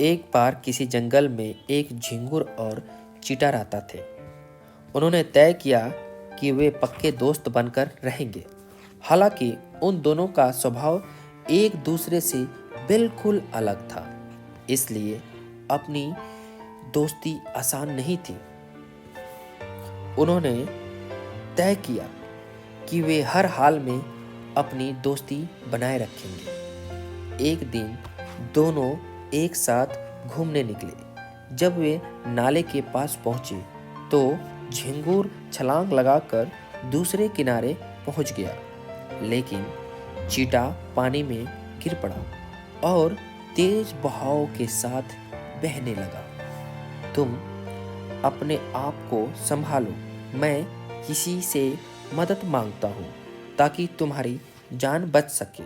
एक बार किसी जंगल में एक झिंगुर और चीटा रहता थे। उन्होंने तय किया कि वे पक्के दोस्त बनकर रहेंगे। हालांकि उन दोनों का स्वभाव एक दूसरे से बिल्कुल अलग था, इसलिए अपनी दोस्ती आसान नहीं थी। उन्होंने तय किया कि वे हर हाल में अपनी दोस्ती बनाए रखेंगे। एक दिन दोनों एक साथ घूमने निकले। जब वे नाले के पास पहुंचे तो झिंगुर छलांग लगाकर दूसरे किनारे पहुंच गया, लेकिन चीटा पानी में गिर पड़ा और तेज बहाव के साथ बहने लगा। तुम अपने आप को संभालो, मैं किसी से मदद मांगता हूँ ताकि तुम्हारी जान बच सके।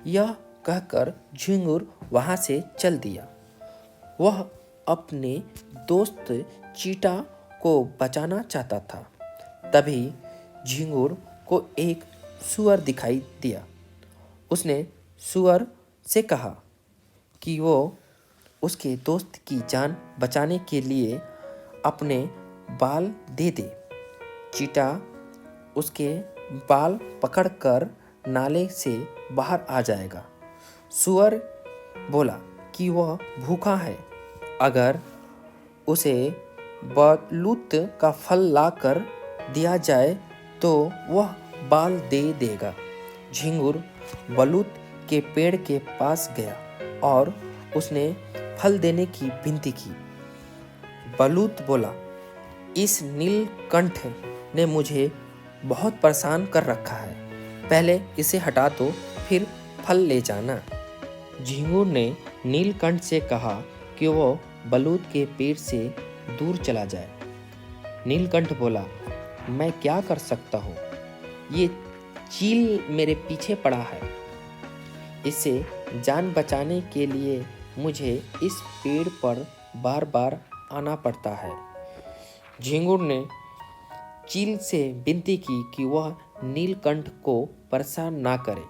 यह कहकर झिंगुर वहां से चल दिया। वह अपने दोस्त चीटा को बचाना चाहता था। तभी झिंगुर को एक सूअर दिखाई दिया। उसने सूअर से कहा कि वो उसके दोस्त की जान बचाने के लिए अपने बाल दे दे। चीटा उसके बाल पकड़कर नाले से बाहर आ जाएगा। सूअर बोला कि वह भूखा है, अगर उसे बलूत का फल लाकर दिया जाए तो वह बाल दे देगा। झिंगुर बलूत के पेड़ के पास गया और उसने फल देने की विनती की। बलूत बोला, इस नीलकंठ ने मुझे बहुत परेशान कर रखा है, पहले इसे हटा दो फिर फल ले जाना। झिंगुर ने नीलकंठ से कहा कि वो बलूत के पेड़ से दूर चला जाए। नीलकंठ बोला, मैं क्या कर सकता हूँ, ये चील मेरे पीछे पड़ा है। इसे जान बचाने के लिए मुझे इस पेड़ पर बार बार आना पड़ता है। झिंगुर ने चील से विनती की कि वह नीलकंठ को परेशान ना करे।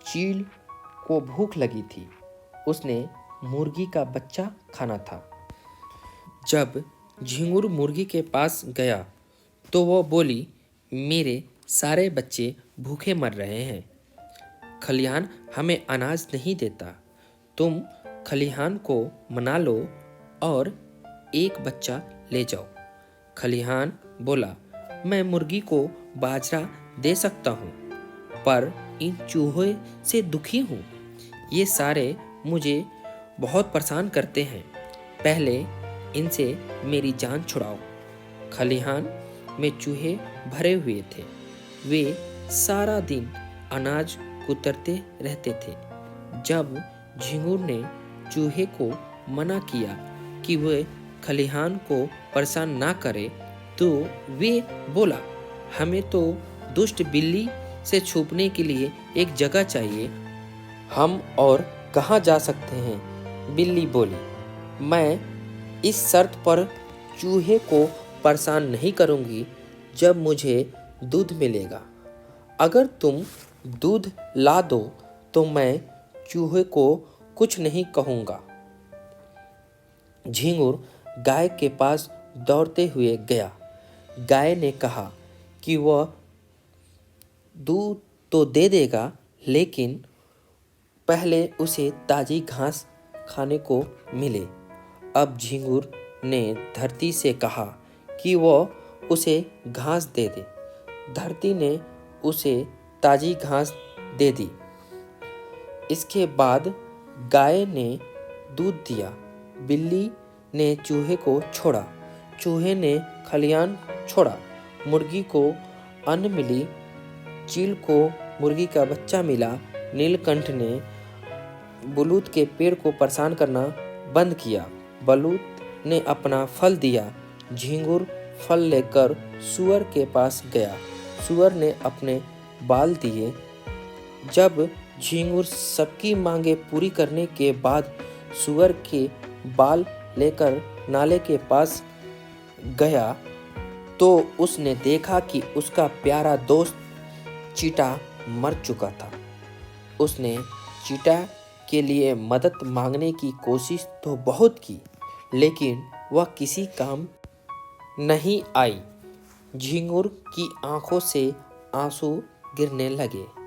चील को भूख लगी थी, उसने मुर्गी का बच्चा खाना था। जब झिंगुर मुर्गी के पास गया तो वो बोली, मेरे सारे बच्चे भूखे मर रहे हैं, खलिहान हमें अनाज नहीं देता, तुम खलिहान को मना लो और एक बच्चा ले जाओ। खलिहान बोला, मैं मुर्गी को बाजरा दे सकता हूँ, पर इन चूहे से दुखी हूँ। ये सारे मुझे बहुत परेशान करते हैं, पहले इनसे मेरी जान छुड़ाओ। खलिहान में चूहे भरे हुए थे, वे सारा दिन अनाज कुतरते रहते थे। जब झिंगुर ने चूहे को मना किया कि वह खलिहान को परेशान ना करे तो वे बोला, हमें तो दुष्ट बिल्ली से छुपने के लिए एक जगह चाहिए, हम और कहाँ जा सकते हैं। बिल्ली बोली, मैं इस शर्त पर चूहे को परेशान नहीं करूँगी जब मुझे दूध मिलेगा। अगर तुम दूध ला दो तो मैं चूहे को कुछ नहीं कहूँगा। झिंगुर गाय के पास दौड़ते हुए गया। गाय ने कहा कि वह दूध तो दे देगा, लेकिन पहले उसे ताजी घास खाने को मिले। अब झिंगुर ने धरती से कहा कि वह उसे घास दे दे। धरती ने उसे ताजी घास दे दी। इसके बाद गाय ने दूध दिया। बिल्ली ने चूहे को छोड़ा, चूहे ने खलिहान छोड़ा, मुर्गी को अन्न मिली, चील को मुर्गी का बच्चा मिला। नीलकंठ ने बलूत के पेड़ को परेशान करना बंद किया। बलूत ने अपना फल दिया। झिंगुर फल लेकर सूअर के पास गया। सूअर ने अपने बाल दिए। जब झिंगुर सबकी मांगे पूरी करने के बाद सूअर के बाल लेकर नाले के पास गया तो उसने देखा कि उसका प्यारा दोस्त चीटा मर चुका था। उसने चीटा के लिए मदद मांगने की कोशिश तो बहुत की, लेकिन वह किसी काम नहीं आई। झिंगुर की आंखों से आंसू गिरने लगे।